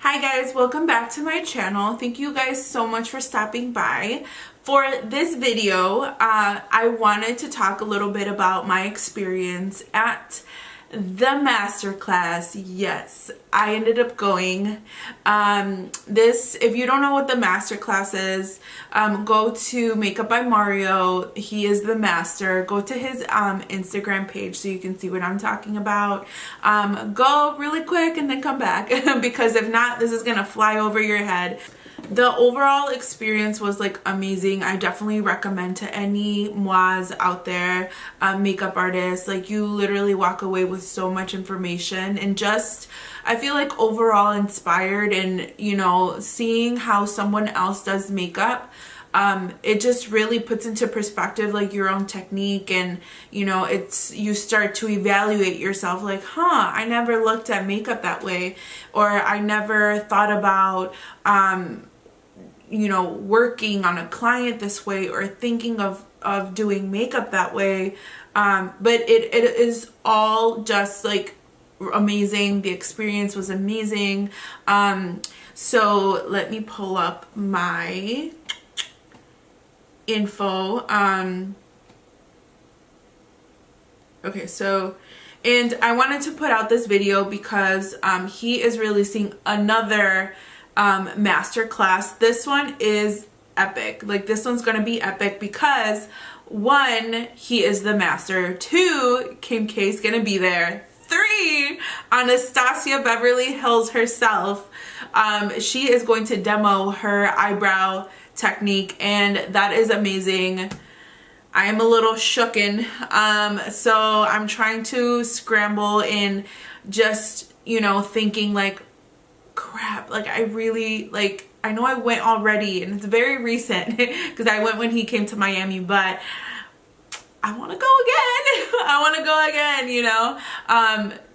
Hi guys, welcome back to my channel. Thank you guys so much for stopping by. For this video, I wanted to talk a little bit about my experience at the Masterclass. Yes, I ended up going. If you don't know what the Masterclass is, go to Makeup by Mario. He is the master. Go to his Instagram page so you can see what I'm talking about. Go really quick and then come back because if not, this is gonna fly over your head. The overall experience was like amazing. I definitely recommend to any mois out there, makeup artists. Like, you literally walk away with so much information and just, I feel like overall inspired, and you know, seeing how someone else does makeup, it just really puts into perspective like your own technique, and you know, you start to evaluate yourself like, I never looked at makeup that way, or I never thought about you know, working on a client this way, or thinking of doing makeup that way. But it is all just like amazing. The experience was amazing. So let me pull up my info. Okay, so, and I wanted to put out this video because he is releasing another masterclass. This one is epic. Like, this one's gonna be epic because 1, he is the master. 2, Kim K's gonna be there. 3, Anastasia Beverly Hills herself. She is going to demo her eyebrow technique, and that is amazing. I am a little shooken. So I'm trying to scramble and just, you know, thinking like, crap, like I really, like, I know I went already and it's very recent because I went when he came to Miami, but I want to go again. I want to go again, you know,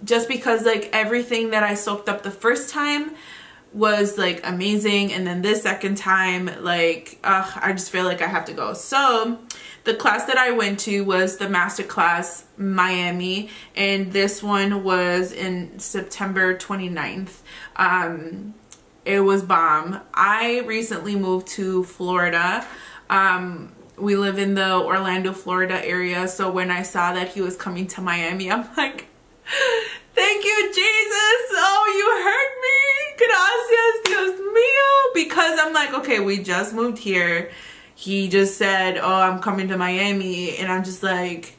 just because like everything that I soaked up the first time was like amazing, and then this second time, like, I just feel like I have to go. So the class that I went to was the Masterclass Miami, and this one was in September 29th. It was bomb. I recently moved to Florida. We live in the Orlando, Florida area, so when I saw that he was coming to Miami, I'm like, thank you, Jesus. Oh, you heard me. Gracias, Dios mío. Because I'm like, okay, we just moved here. He just said, oh, I'm coming to Miami. And I'm just like,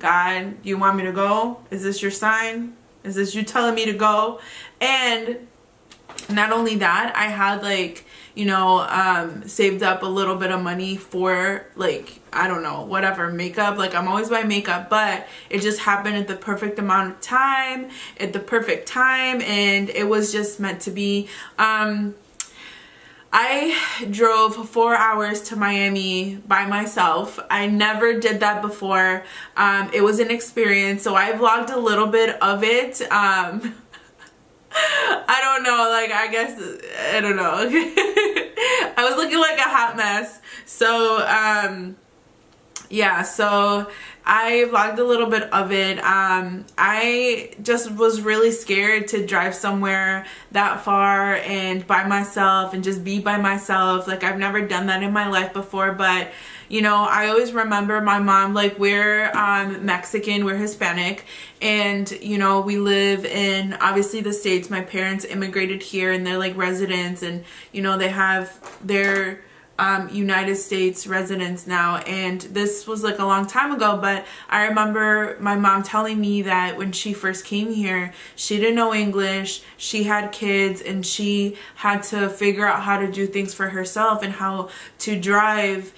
God, do you want me to go? Is this your sign? Is this you telling me to go? And not only that, I had like, you know, saved up a little bit of money for like, I don't know, whatever, makeup. Like, I'm always buying makeup, but it just happened at the perfect amount of time, at the perfect time, and it was just meant to be. I drove 4 hours to Miami by myself. I never did that before. It was an experience, so I vlogged a little bit of it. I don't know, like, I guess, I don't know. I was looking like a hot mess. So, yeah, so I vlogged a little bit of it. I just was really scared to drive somewhere that far and by myself and just be by myself. Like, I've never done that in my life before, but you know, I always remember my mom, like, we're Mexican, we're Hispanic, and you know, we live in obviously the States. My parents immigrated here and they're like residents, and you know, they have their United States residents now, and this was like a long time ago, but I remember my mom telling me that when she first came here, she didn't know English, she had kids, and she had to figure out how to do things for herself and how to drive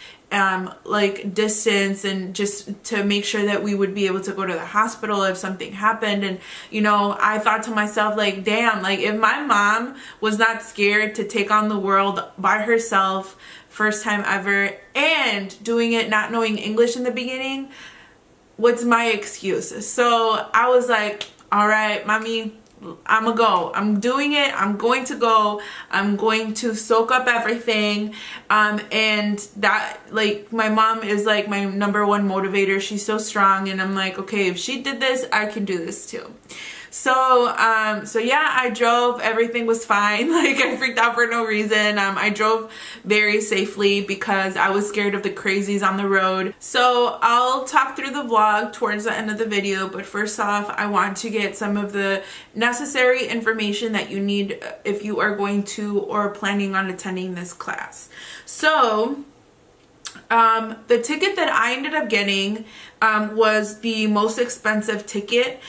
like distance, and just to make sure that we would be able to go to the hospital if something happened. And you know, I thought to myself, like, damn, like, if my mom was not scared to take on the world by herself, first time ever, and doing it not knowing English in the beginning, what's my excuse? So I was like, all right, mommy, I'm gonna go. I'm doing it. I'm going to go. I'm going to soak up everything. And that, like, my mom is like my #1 motivator. She's so strong, and I'm like, okay, if she did this, I can do this too. So yeah, I drove, everything was fine. Like, I freaked out for no reason. I drove very safely because I was scared of the crazies on the road. So I'll talk through the vlog towards the end of the video, but first off, I want to get some of the necessary information that you need if you are going to or planning on attending this class. So the ticket that I ended up getting was the most expensive ticket.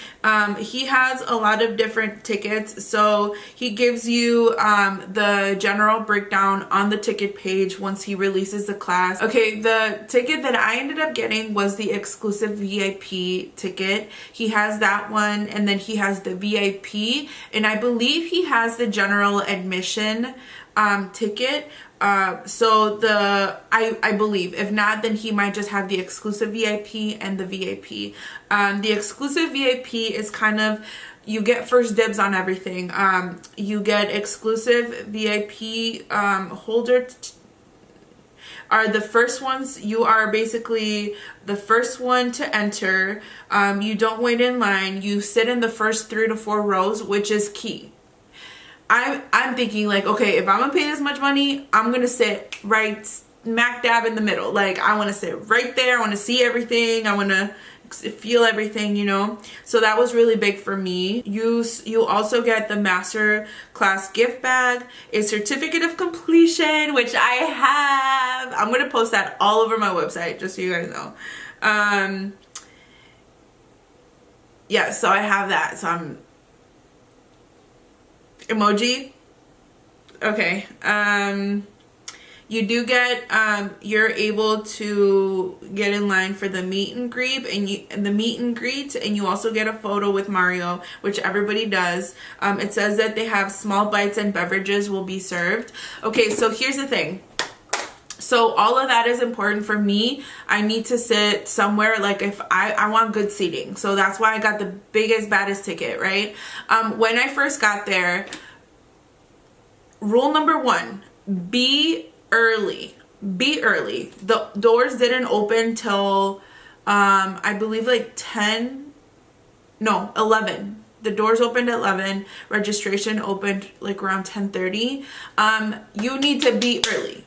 He has a lot of different tickets, so he gives you the general breakdown on the ticket page once he releases the class. Okay, the ticket that I ended up getting was the exclusive VIP ticket. He has that one, and then he has the VIP, and I believe he has the general admission ticket. I believe, if not, then he might just have the exclusive VIP and the VIP. The exclusive VIP is kind of, you get first dibs on everything. You get exclusive VIP holder are the first ones. You are basically the first one to enter. You don't wait in line. You sit in the first 3 to 4 rows, which is key. I'm thinking, like, okay, if I'm gonna pay this much money, I'm gonna sit right smack dab in the middle. Like, I want to sit right there. I want to see everything. I want to feel everything, you know. So that was really big for me. You also get the Masterclass gift bag, a certificate of completion, which I have. I'm gonna post that all over my website, just so you guys know. Yeah, so I have that. So I'm emoji. Okay. You do get, you're able to get in line for the meet and greet, and you also get a photo with Mario, which everybody does. It says that they have small bites and beverages will be served. Okay, so here's the thing. So all of that is important for me. I need to sit somewhere, like, if I want good seating. So that's why I got the biggest, baddest ticket, right? When I first got there, rule number 1, be early. Be early. The doors didn't open till, I believe, like 11. The doors opened at 11. Registration opened like around 10:30. You need to be early.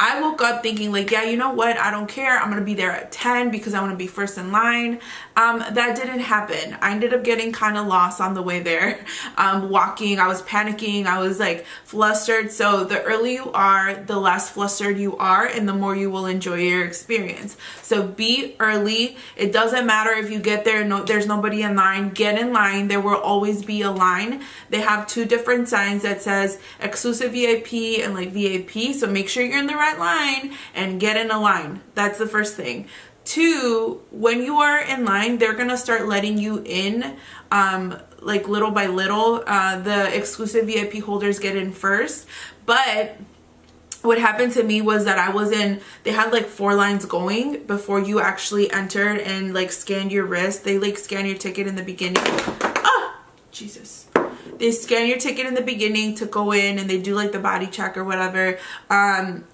I woke up thinking, like, yeah, you know what? I don't care. I'm going to be there at 10 because I want to be first in line. That didn't happen. I ended up getting kind of lost on the way there. Walking, I was panicking. I was like flustered. So the earlier you are, the less flustered you are, and the more you will enjoy your experience. So be early. It doesn't matter if you get there, there's nobody in line. Get in line. There will always be a line. They have 2 different signs that says exclusive VIP and like VIP. So make sure you're in the right line and get in a line. That's the first thing. 2, when you are in line, they're gonna start letting you in like little by little. The exclusive VIP holders get in first, but what happened to me was that they had like 4 lines going before you actually entered and like scanned your wrist. They like scan your ticket in the beginning. Oh, Jesus. They scan your ticket in the beginning to go in, and they do like the body check or whatever.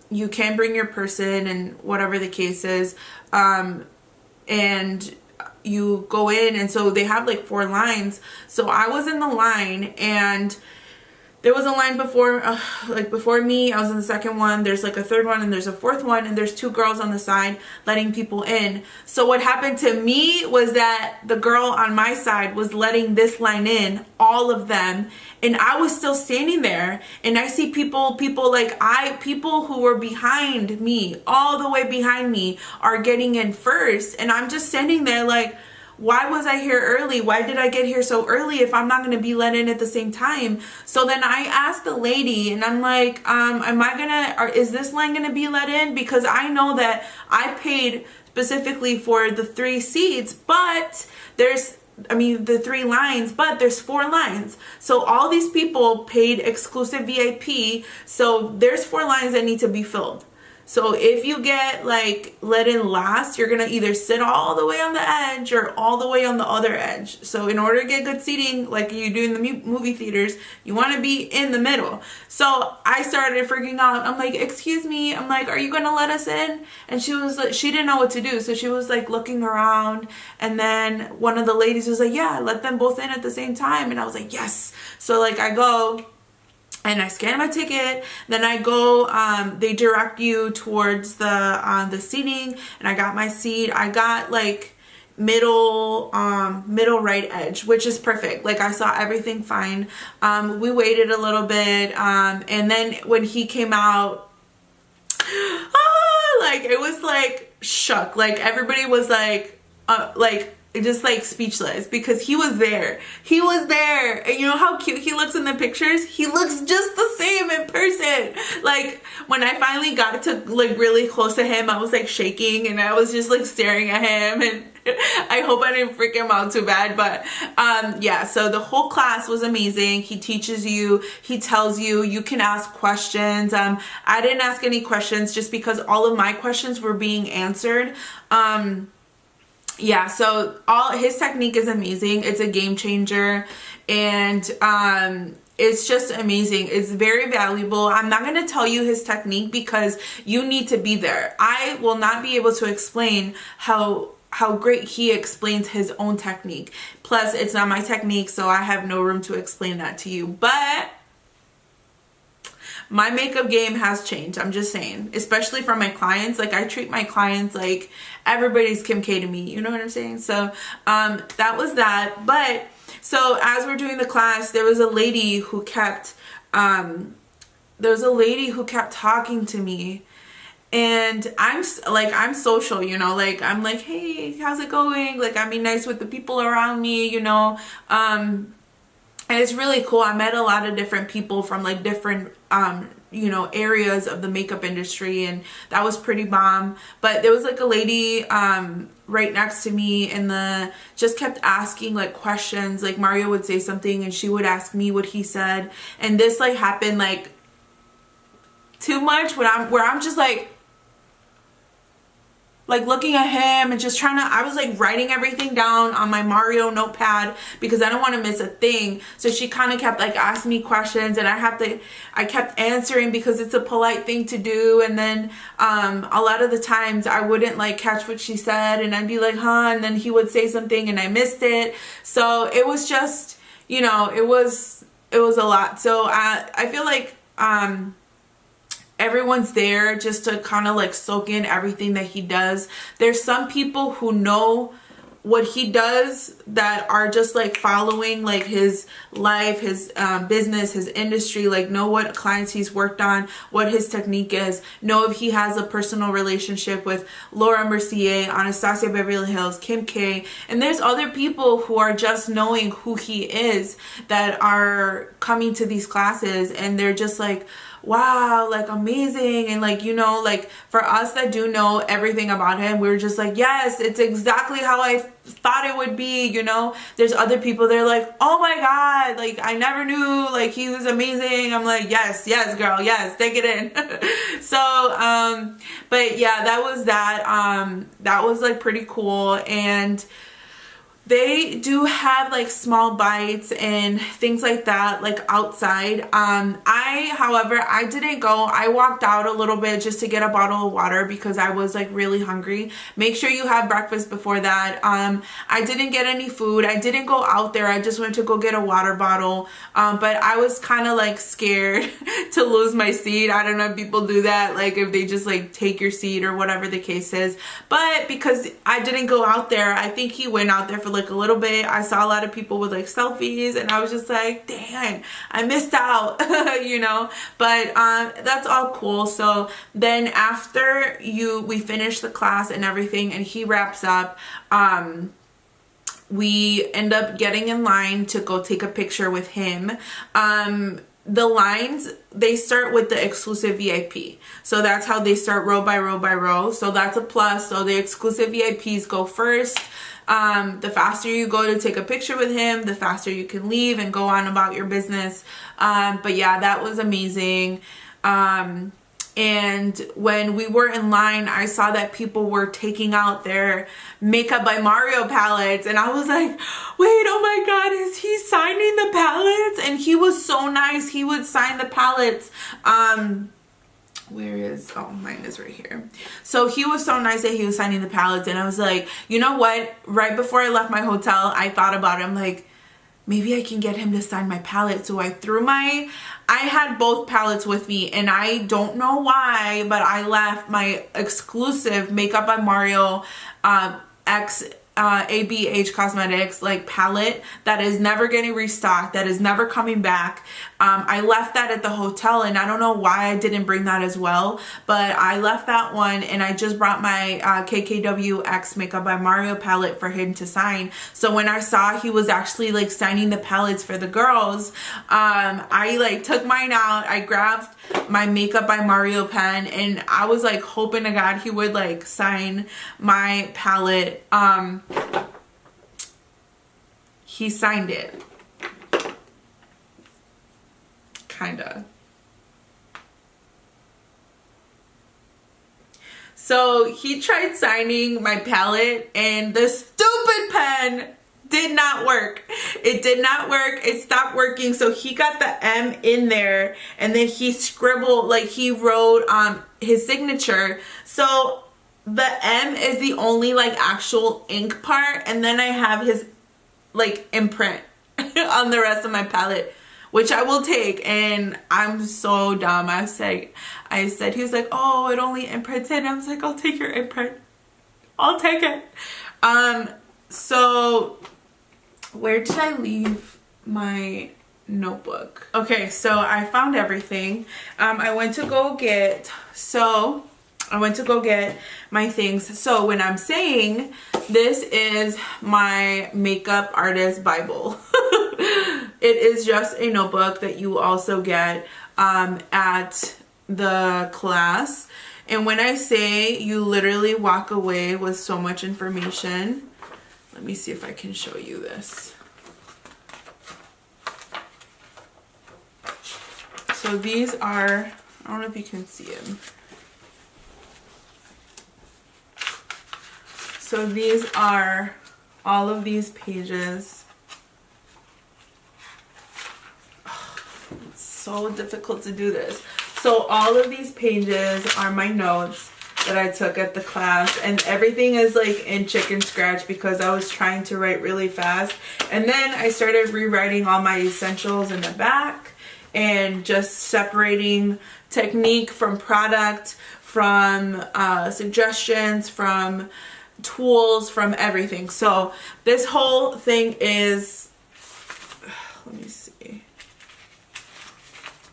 You can bring your person and whatever the case is. And you go in, and so they have like 4 lines. So I was in the line, and there was a line before me. I was in the second one. There's like a third one, and there's a fourth one, and there's 2 girls on the side letting people in. So what happened to me was that the girl on my side was letting this line in, all of them, and I was still standing there, and I see people who were behind me, all the way behind me, are getting in first, and I'm just standing there like, why was I here early? Why did I get here so early if I'm not going to be let in at the same time? So then I asked the lady, and I'm like, is this line going to be let in? Because I know that I paid specifically for the 3 seats, but the 3 lines, but there's 4 lines. So all these people paid exclusive VIP. So there's 4 lines that need to be filled. So if you get like let in last, you're gonna either sit all the way on the edge or all the way on the other edge. So in order to get good seating, like you do in the movie theaters, you want to be in the middle. So I started freaking out. I'm like, excuse me. I'm like, are you gonna let us in? And she was like, she didn't know what to do. So she was like looking around, and then one of the ladies was like, yeah, let them both in at the same time. And I was like, yes. So like I go and I scan my ticket, then I go, they direct you towards the seating, and I got my seat. I got like middle right edge, which is perfect. Like I saw everything fine. We waited a little bit, and then when he came out, like it was like shook. Like everybody was like just like speechless, because he was there. He was there. And you know how cute he looks in the pictures? He looks just the same in person. Like when I finally got to like really close to him, I was like shaking, and I was just like staring at him, and I hope I didn't freak him out too bad. But yeah, so the whole class was amazing. He teaches you, he tells you, you can ask questions. I didn't ask any questions just because all of my questions were being answered. Yeah, so his technique is amazing. It's a game changer, and it's just amazing. It's very valuable. I'm not going to tell you his technique because you need to be there. I will not be able to explain how great he explains his own technique. Plus, it's not my technique, so I have no room to explain that to you. But my makeup game has changed. I'm just saying, especially for my clients. Like I treat my clients like everybody's Kim K to me. You know what I'm saying? So that was that. But so as we're doing the class, there was a lady who kept talking to me. And I'm social, you know, like I'm like, hey, how's it going? Like I'm being nice with the people around me, you know. And it's really cool. I met a lot of different people from like different, you know, areas of the makeup industry, and that was pretty bomb. But there was like a lady right next to me, and just kept asking like questions. Like Mario would say something and she would ask me what he said. And this like happened like too much where I'm just like looking at him and just I was like writing everything down on my Mario notepad because I don't want to miss a thing. So she kind of kept like asking me questions, and I kept answering because it's a polite thing to do. And then a lot of the times I wouldn't like catch what she said, and I'd be like, huh, and then he would say something and I missed it. So it was just, you know, it was a lot. So I feel like everyone's there just to kind of like soak in everything that he does. There's some people who know what he does that are just like following like his life, his business, his industry, like know what clients he's worked on, what his technique is, know if he has a personal relationship with Laura Mercier, Anastasia Beverly Hills, Kim K. And there's other people who are just knowing who he is that are coming to these classes, and they're just like, wow, like amazing. And like, you know, like for us that do know everything about him, we're just like, yes, it's exactly how I thought it would be. You know, there's other people, they're like, oh my God, like I never knew, like he was amazing. I'm like, yes girl, yes, take it in. So but yeah, that was like pretty cool. And they do have like small bites and things like that, like outside. However, I didn't go. I walked out a little bit just to get a bottle of water because I was like really hungry. Make sure you have breakfast before that. I didn't get any food. I didn't go out there. I just went to go get a water bottle. But I was kind of like scared to lose my seat. I don't know if people do that, like if they just like take your seat or whatever the case is. But because I didn't go out there, I think he went out there for like a little bit. I saw a lot of people with like selfies, and I was just like, dang, I missed out. You know, but that's all cool. So then after we finish the class and everything and he wraps up, we end up getting in line to go take a picture with him. The lines, they start with the exclusive VIP. So that's how they start, row by row by row. So that's a plus. So the exclusive VIPs go first. The faster you go to take a picture with him, the faster you can leave and go on about your business. But yeah, that was amazing. And when we were in line, I saw that people were taking out their Makeup by Mario palettes. And I was like, wait, oh my God, is he signing the palettes? And he was so nice. He would sign the palettes. Where is, oh, mine is right here. So he was so nice that he was signing the palettes. And I was like, you know what? Right before I left my hotel, I thought about it. I'm like, maybe I can get him to sign my palette. So I had both palettes with me, and I don't know why, but I left my exclusive Makeup by Mario X ABH Cosmetics like palette that is never getting restocked, that is never coming back. I left that at the hotel, and I don't know why I didn't bring that as well, but I left that one, and I just brought my KKW X Makeup by Mario palette for him to sign. So when I saw he was actually like signing the palettes for the girls, I like took mine out, I grabbed my Makeup by Mario pen, and I was like hoping to God he would like sign my palette. He signed it. Kinda. So he tried signing my palette, and the stupid pen did not work. It did not work. It stopped working. So he got the M in there, and then he scribbled, like he wrote his signature. So the M is the only like actual ink part, and then I have his like imprint on the rest of my palette, which I will take. And I'm so dumb. I said, he was like, oh, it only imprinted. I was like, I'll take your imprint. I'll take it. So where did I leave my notebook? Okay, so I found everything. I went to go get my things. So when I'm saying this is my makeup artist Bible, it is just a notebook that you also get at the class. And when I say you literally walk away with so much information, let me see if I can show you this. So these are, I don't know if you can see them. So these are all of these pages. Oh, it's so difficult to do this. So all of these pages are my notes that I took at the class, and everything is like in chicken scratch because I was trying to write really fast. And then I started rewriting all my essentials in the back and just separating technique from product, from suggestions, from tools, from everything. So this whole thing is, let me see,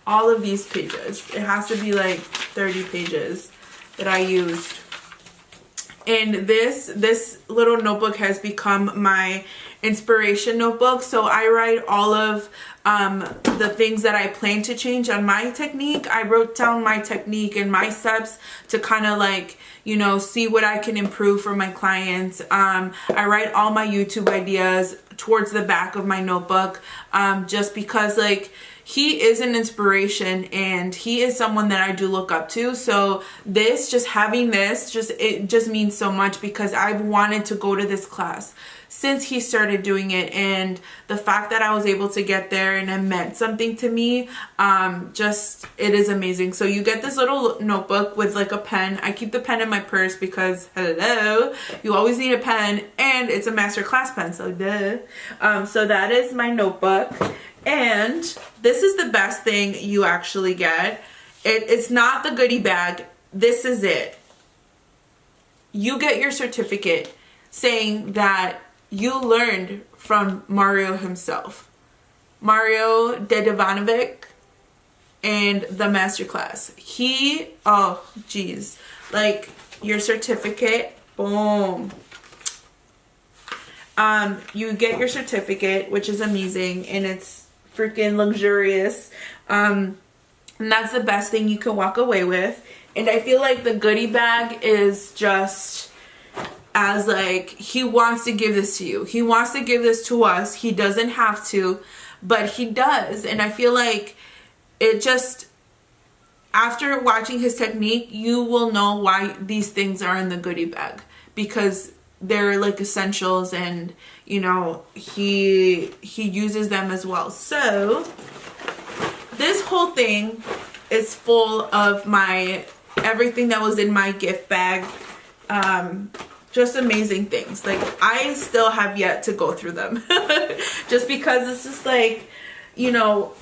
all of these pages. It has to be like 30 pages that I used. And this little notebook has become my inspiration notebook. So I write all of the things that I plan to change on my technique. I wrote down my technique and my steps to kind of like, you know, see what I can improve for my clients. I write all my YouTube ideas towards the back of my notebook, just because like he is an inspiration and he is someone that I do look up to. So this, just having this, it just means so much because I've wanted to go to this class since he started doing it, and the fact that I was able to get there and it meant something to me, it is amazing. So you get this little notebook with like a pen. I keep the pen in my purse because hello, you always need a pen, and it's a Masterclass pen, so duh. So that is my notebook, and this is the best thing you actually get. It's not the goodie bag. This is it. You get your certificate saying that you learned from Mario himself, Mario Dedivanovic, and the Masterclass. Oh geez, like your certificate, boom. You get your certificate, which is amazing, and it's freaking luxurious. And that's the best thing you can walk away with. And I feel like the goodie bag is just as like, he wants to give this to you. He wants to give this to us. He doesn't have to, but he does. And I feel like it just, after watching his technique, you will know why these things are in the goodie bag, because they're like essentials, and you know, he uses them as well. So this whole thing is full of my everything that was in my gift bag. Just amazing things. Like, I still have yet to go through them just because it's just like, you know,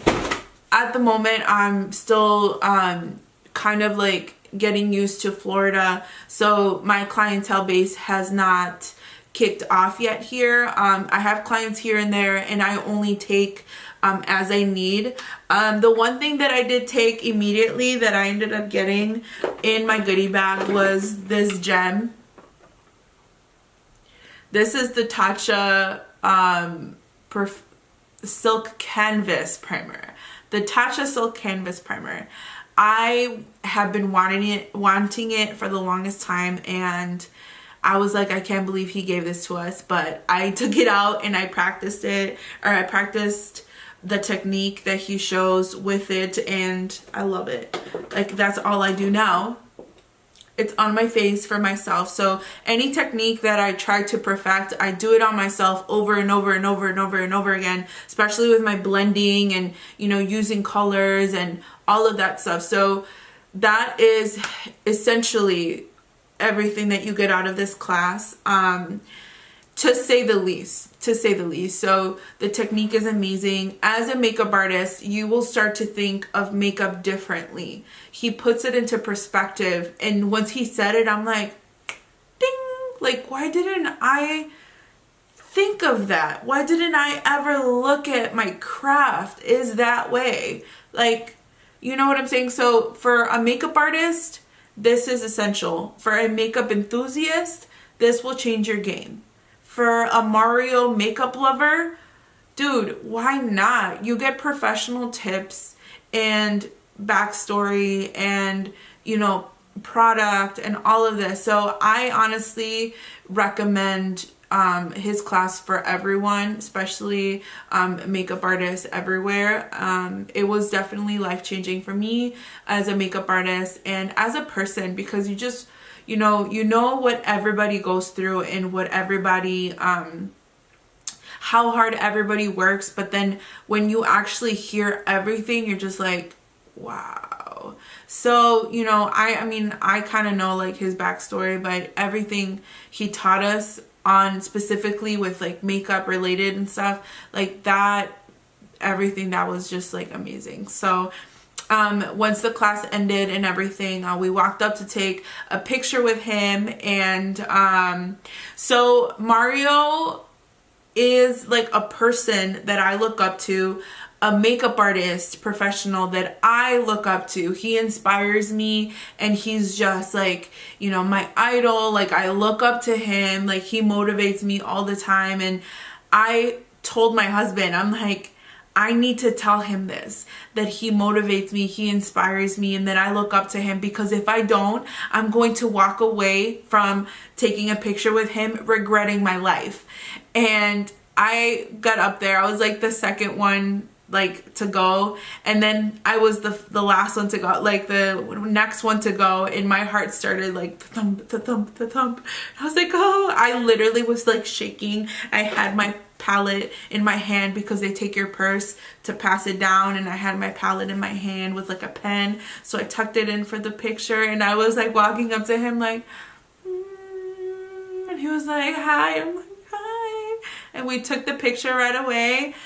at the moment I'm still kind of like getting used to Florida, so my clientele base has not kicked off yet here. I have clients here and there, and I only take as I need. The one thing that I did take immediately that I ended up getting in my goodie bag was this gem. This is the Tatcha Silk Canvas Primer. The Tatcha Silk Canvas Primer. I have been wanting it for the longest time, and I was like, I can't believe he gave this to us. But I took it out and I practiced it, or I practiced the technique that he shows with it, and I love it. Like, that's all I do now. It's on my face for myself. So any technique that I try to perfect, I do it on myself over and over and over and over and over again, especially with my blending and, you know, using colors and all of that stuff. So that is essentially everything that you get out of this class, to say the least. So the technique is amazing. As a makeup artist, you will start to think of makeup differently. He puts it into perspective, and once he said it, I'm like, ding, like, why didn't I think of that? Why didn't I ever look at my craft is that way? Like, you know what I'm saying? So for a makeup artist, this is essential. For a makeup enthusiast, this will change your game. For a Mario makeup lover, dude, why not? You get professional tips and backstory and, you know, product and all of this. So I honestly recommend his class for everyone, especially makeup artists everywhere. It was definitely life-changing for me as a makeup artist and as a person, because you just, you know what everybody goes through and what everybody, how hard everybody works. But then when you actually hear everything, you're just like, wow. So, you know, I mean, I kind of know like his backstory, but everything he taught us on specifically with like makeup related and stuff like that, everything that was just like amazing. So once the class ended and everything, we walked up to take a picture with him. And so Mario is like a person that I look up to, a makeup artist professional that I look up to. He inspires me, and he's just like, you know, my idol. Like, I look up to him, like he motivates me all the time. And I told my husband, I'm like, I need to tell him this, that he motivates me, he inspires me, and that I look up to him, because if I don't, I'm going to walk away from taking a picture with him regretting my life. And I got up there, I was like the second one like to go, and then I was the last one to go, like the next one to go, and my heart started like thump, thump, thump. I was like, oh, I literally was like shaking. I had my palette in my hand because they take your purse to pass it down, and I had my palette in my hand with like a pen, so I tucked it in for the picture, and I was like walking up to him like, and he was like, hi. I'm like, hi, and we took the picture right away.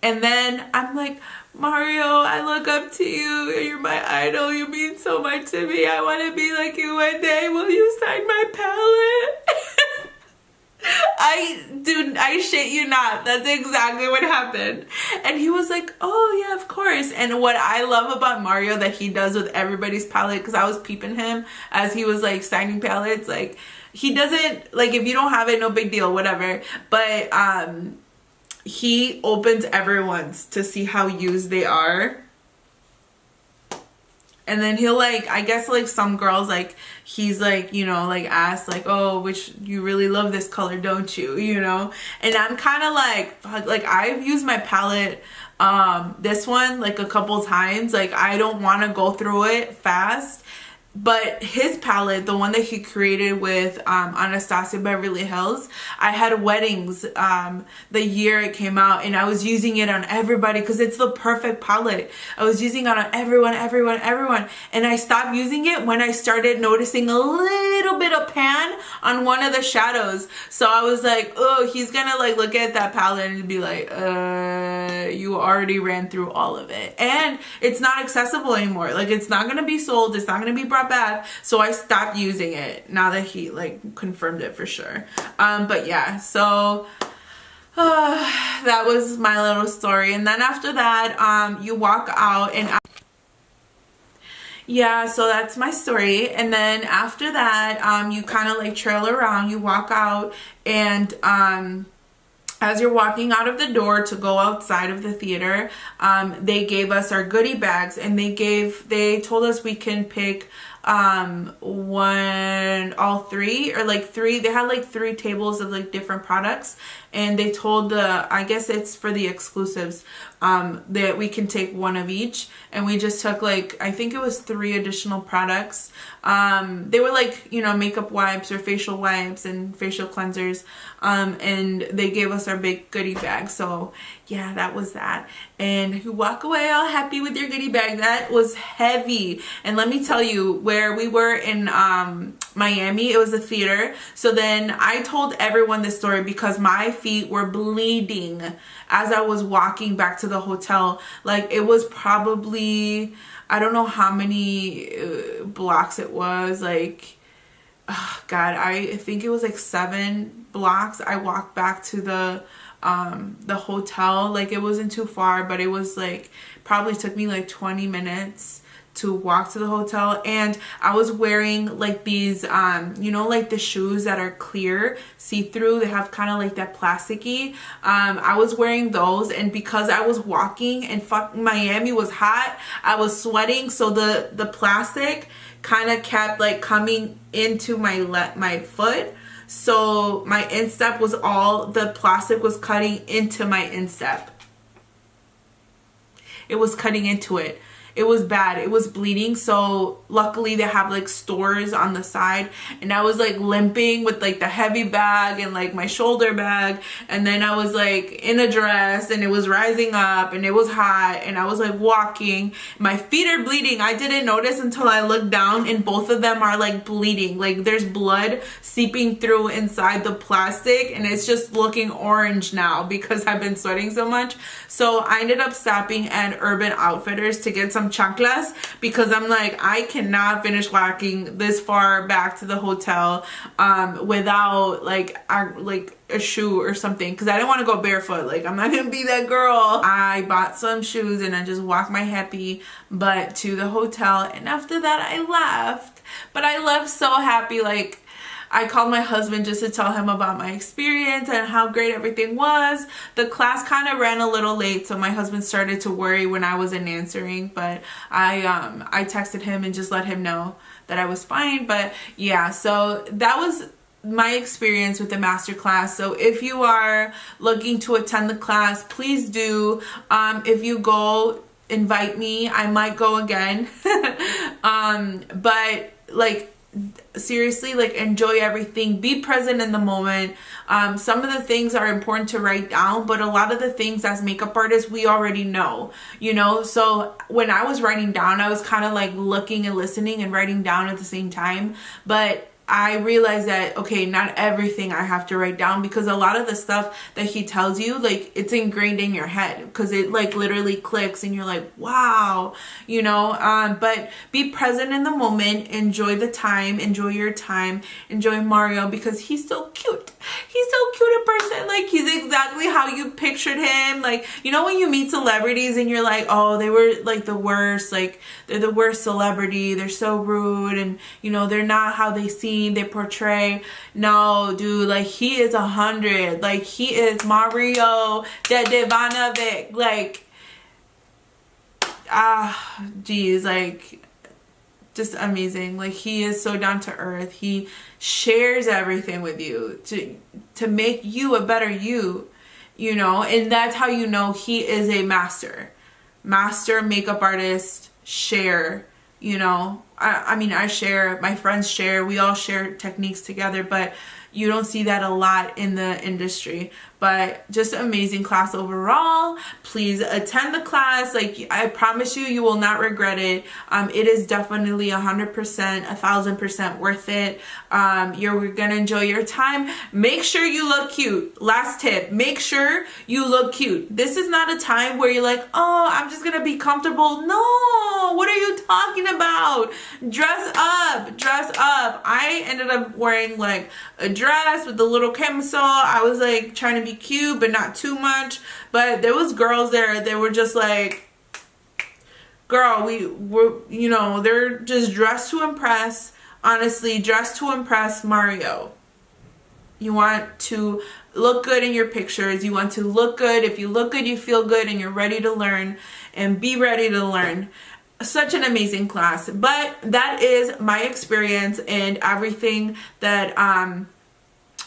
And then I'm like, Mario, I look up to you. You're my idol. You mean so much to me. I want to be like you one day. Will you sign my palette? I shit you not. That's exactly what happened. And he was like, oh yeah, of course. And what I love about Mario that he does with everybody's palette, because I was peeping him as he was like signing palettes, like he doesn't, like, if you don't have it, no big deal, whatever. But he opens everyone's to see how used they are. And then he'll like, I guess like some girls, like he's like, you know, like ask like, oh, which, you really love this color, don't you? You know? And I'm kind of like I've used my palette this one like a couple times. Like I don't want to go through it fast. But his palette, the one that he created with Anastasia Beverly Hills, I had weddings the year it came out, and I was using it on everybody because it's the perfect palette. I was using it on everyone, and I stopped using it when I started noticing a little bit of pan on one of the shadows. So I was like, oh, he's gonna like look at that palette and be like, you already ran through all of it, and it's not accessible anymore. Like it's not gonna be sold, it's not gonna be brought back. So I stopped using it now that he like confirmed it for sure. But yeah, so that was my little story. And then after that, you walk out, and yeah, so that's my story. And then after that, you kind of like trail around, you walk out, and as you're walking out of the door to go outside of the theater, they gave us our goodie bags, and they told us we can pick all three, or like three. They had like 3 tables of like different products, and they told I guess it's for the exclusives, that we can take one of each, and we just took like, I think it was 3 additional products. They were like, you know, makeup wipes or facial wipes and facial cleansers, and they gave us our big goodie bag. So yeah, that was that. And you walk away all happy with your goodie bag. That was heavy. And let me tell you, where we were in Miami, it was a theater. So then I told everyone this story because my feet were bleeding as I was walking back to the hotel. Like it was probably, I don't know how many blocks it was, like, oh God, I think it was like 7 blocks. I walked back to the hotel. Like it wasn't too far, but it was like, probably took me like 20 minutes to walk to the hotel. And I was wearing like these, you know, like the shoes that are clear, see-through, they have kind of like that plasticky. I was wearing those, and because I was walking and Miami was hot, I was sweating, so the plastic kind of kept like coming into my foot. So my instep was all, the plastic was cutting into my instep. It was cutting into it. It was bad. It was bleeding. So luckily they have like stores on the side, and I was like limping with like the heavy bag and like my shoulder bag, and then I was like in a dress, and it was rising up, and it was hot, and I was like walking. My feet are bleeding. I didn't notice until I looked down, and both of them are like bleeding. Like there's blood seeping through inside the plastic, and it's just looking orange now because I've been sweating so much. So I ended up stopping at Urban Outfitters to get some chanclas, because I'm like, I cannot finish walking this far back to the hotel without like a shoe or something, because I didn't want to go barefoot. Like I'm not gonna be that girl. I bought some shoes, and I just walked my happy butt to the hotel, and after that I left. But I left so happy. Like I called my husband just to tell him about my experience and how great everything was. The class kind of ran a little late, so my husband started to worry when I wasn't answering, but I texted him and just let him know that I was fine. But yeah, so that was my experience with the masterclass. So if you are looking to attend the class, please do. If you go, invite me. I might go again. But like, seriously, like enjoy everything, be present in the moment. Some of the things are important to write down, but a lot of the things as makeup artists we already know, you know. So when I was writing down, I was kind of like looking and listening and writing down at the same time. But I realized that, okay, not everything I have to write down, because a lot of the stuff that he tells you, like, it's ingrained in your head, because it like literally clicks and you're like, wow, you know. But be present in the moment, enjoy the time, enjoy your time, enjoy Mario, because he's so cute. He's so cute in person. Like, he's exactly how you pictured him. Like, you know, when you meet celebrities and you're like, oh, they were like the worst, like they're the worst celebrity, they're so rude, and you know, they're not how they seem, they portray. No, dude, like he is 100. Like he is Mario Dedivanovic. Like, geez, like just amazing. Like he is so down to earth. He shares everything with you to make you a better you. you know, and that's how you know he is a master makeup artist. Share, you know, I mean, I share, my friends share, we all share techniques together, but you don't see that a lot in the industry. But just an amazing class overall. Please attend the class. Like, I promise you, you will not regret it. It is definitely 100%, 1000% worth it. You're gonna enjoy your time. Make sure you look cute. Last tip, make sure you look cute. This is not a time where you're like, oh, I'm just gonna be comfortable. No, what are you talking about? Dress up, dress up. I ended up wearing like a dress with a little camisole. I was like trying to be cute but not too much, but there was girls there, they were just like, girl, we're, you know, they're just dressed to impress. Honestly, dressed to impress Mario. You want to look good in your pictures, you want to look good. If you look good, you feel good, and you're ready to learn and be ready to learn. Such an amazing class. But that is my experience and everything that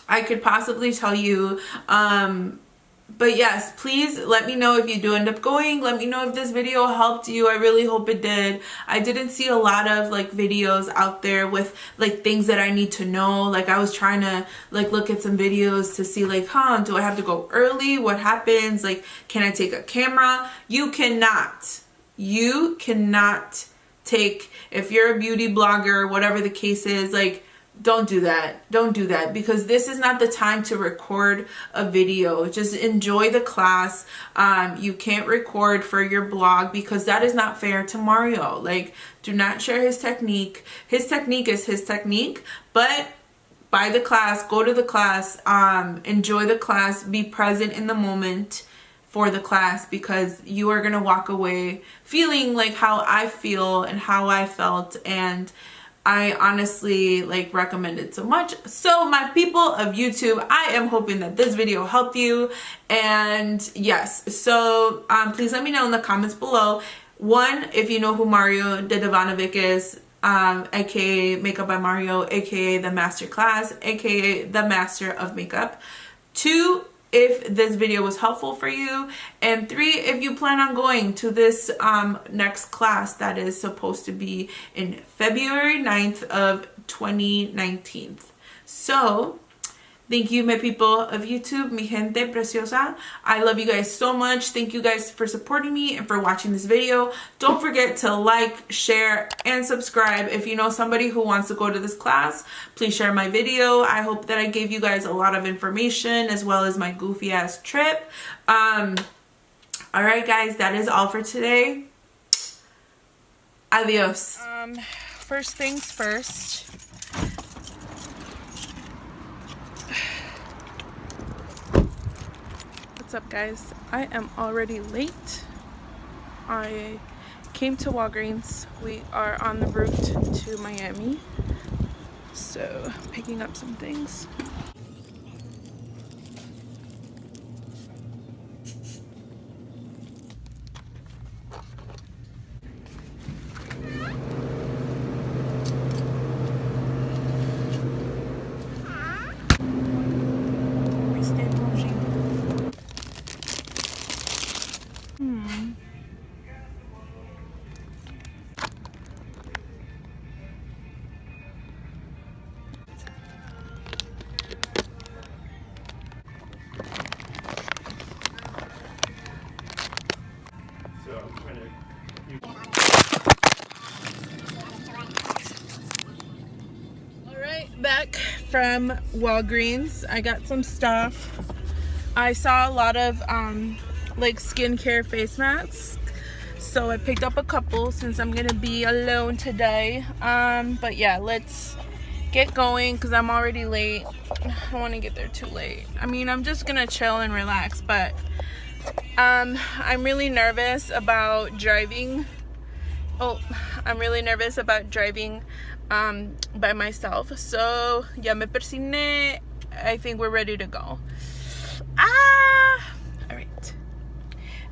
I could possibly tell you. But yes, please let me know if you do end up going. Let me know if this video helped you. I really hope it did. I didn't see a lot of like videos out there with like things that I need to know. Like, I was trying to like look at some videos to see like, do I have to go early? What happens? Like, can I take a camera? You cannot. You cannot take, if you're a beauty blogger, whatever the case is, like, don't do that. Don't do that, because this is not the time to record a video. Just enjoy the class. You can't record for your blog because that is not fair to Mario. Like, do not share his technique. His technique is his technique, but buy the class, go to the class, enjoy the class, be present in the moment for the class, because you are going to walk away feeling like how I feel and how I felt, and I honestly like recommend it so much. So my people of YouTube, I am hoping that this video helped you. And yes, so please let me know in the comments below, one, if you know who Mario Dedivanovic is, aka Makeup by Mario, aka the Masterclass, aka the Master of Makeup. Two, if this video was helpful for you. And three, if you plan on going to this next class that is supposed to be in February 9th of 2019. So thank you, my people of YouTube, mi gente preciosa. I love you guys so much. Thank you guys for supporting me and for watching this video. Don't forget to like, share, and subscribe. If you know somebody who wants to go to this class, please share my video. I hope that I gave you guys a lot of information as well as my goofy ass trip. Alright guys, that is all for today. Adios. First things first. What's up guys? I am already late. I came to Walgreens. We are on the route to Miami. So, picking up some things. Back from Walgreens. I got some stuff. I saw a lot of like skincare face masks, so I picked up a couple since I'm gonna be alone today. But yeah, let's get going because I'm already late. I don't want to get there too late. I mean, I'm just gonna chill and relax, but I'm really nervous about driving. I'm really nervous about driving by myself. So ya me persigné. I think we're ready to go. All right.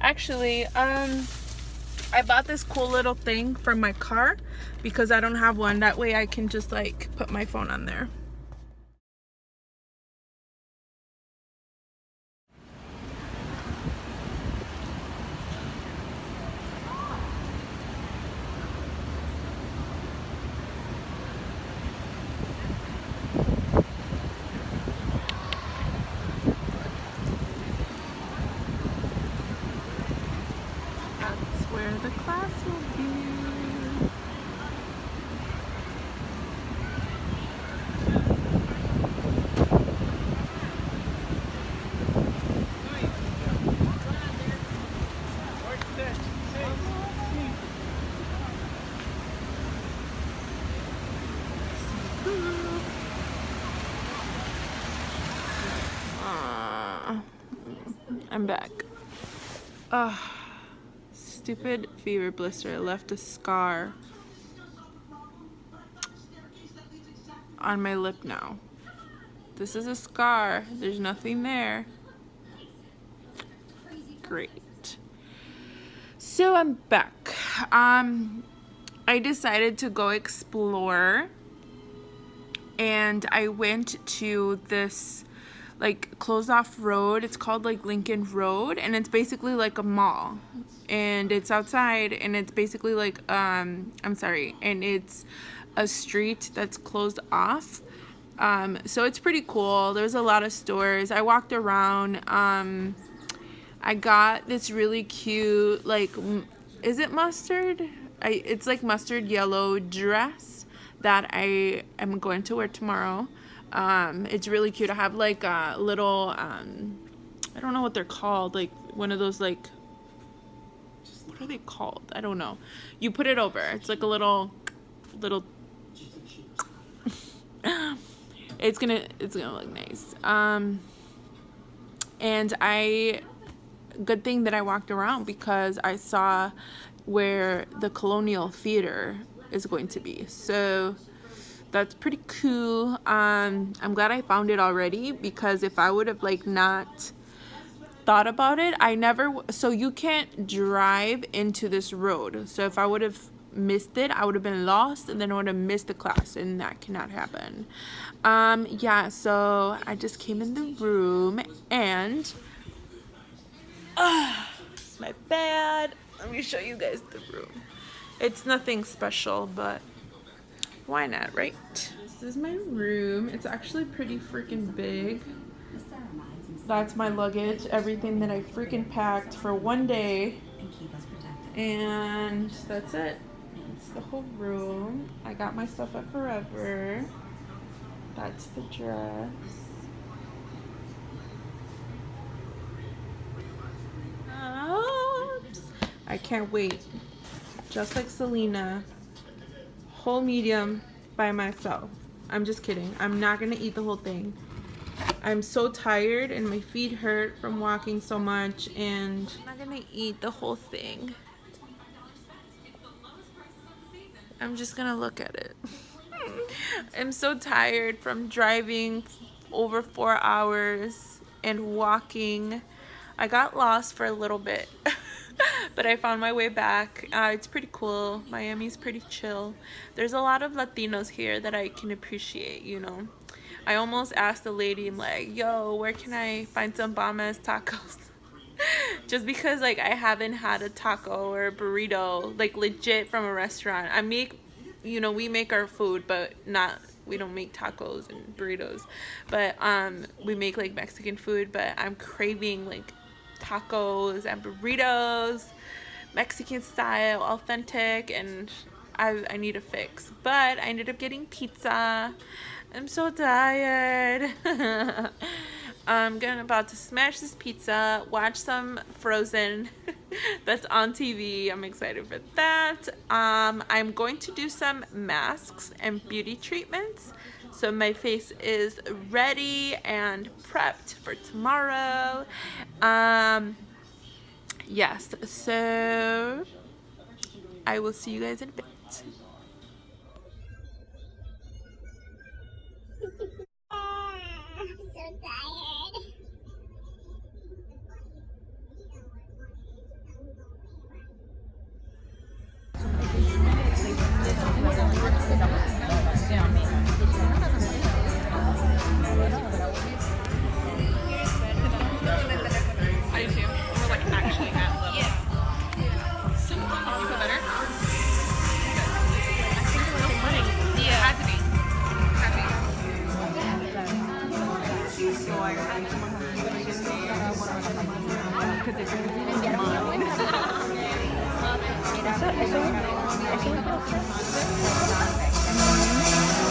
Actually, I bought this cool little thing for my car because I don't have one. That way I can just like put my phone on there. so cute. I'm back. Stupid fever blister left a scar on my lip now. This is a scar. There's nothing there. Great. So I'm back. I decided to go explore, and I went to this like closed off road. It's called like Lincoln Road, and it's basically like a mall, and it's outside, and it's basically like and it's a street that's closed off. So it's pretty cool. There's a lot of stores. I walked around. I got this really cute, like, is it mustard? It's like mustard yellow dress that I am going to wear tomorrow. It's really cute. I have like a little, I don't know what they're called, like one of those, like, what are they called? I don't know. You put it over. It's like a little, it's gonna look nice. And good thing that I walked around because I saw where the Colonial Theater is going to be. So that's pretty cool. I'm glad I found it already, because if I would have like not thought about it, so you can't drive into this road. So if I would have missed it, I would have been lost, and then I would have missed the class, and that cannot happen. Yeah, so I just came in the room, and it's my bed. Let me show you guys the room. It's nothing special, but why not, right? This is my room. It's actually pretty freaking big. That's my luggage, everything that I freaking packed for one day. And that's it. It's the whole room. I got my stuff at Forever. That's the dress. Oops. I can't wait. Just like Selena. Whole medium by myself. I'm just kidding. I'm not gonna eat the whole thing. I'm so tired and my feet hurt from walking so much, and I'm not gonna eat the whole thing. I'm just gonna look at it. I'm so tired from driving over 4 hours and walking. I got lost for a little bit. But I found my way back. It's pretty cool. Miami's pretty chill. There's a lot of Latinos here that I can appreciate, you know. I almost asked the lady, I'm like, yo, where can I find some bomb-ass tacos? Just because, like, I haven't had a taco or a burrito, like, legit from a restaurant. We make our food, but we don't make tacos and burritos. But we make, like, Mexican food, but I'm craving, like, tacos and burritos, Mexican style, authentic, and I need a fix. But I ended up getting pizza. I'm so tired. I'm about to smash this pizza, watch some Frozen that's on TV. I'm excited for that. I'm going to do some masks and beauty treatments, so my face is ready and prepped for tomorrow. Yes, so I will see you guys in a bit. Eso me gusta.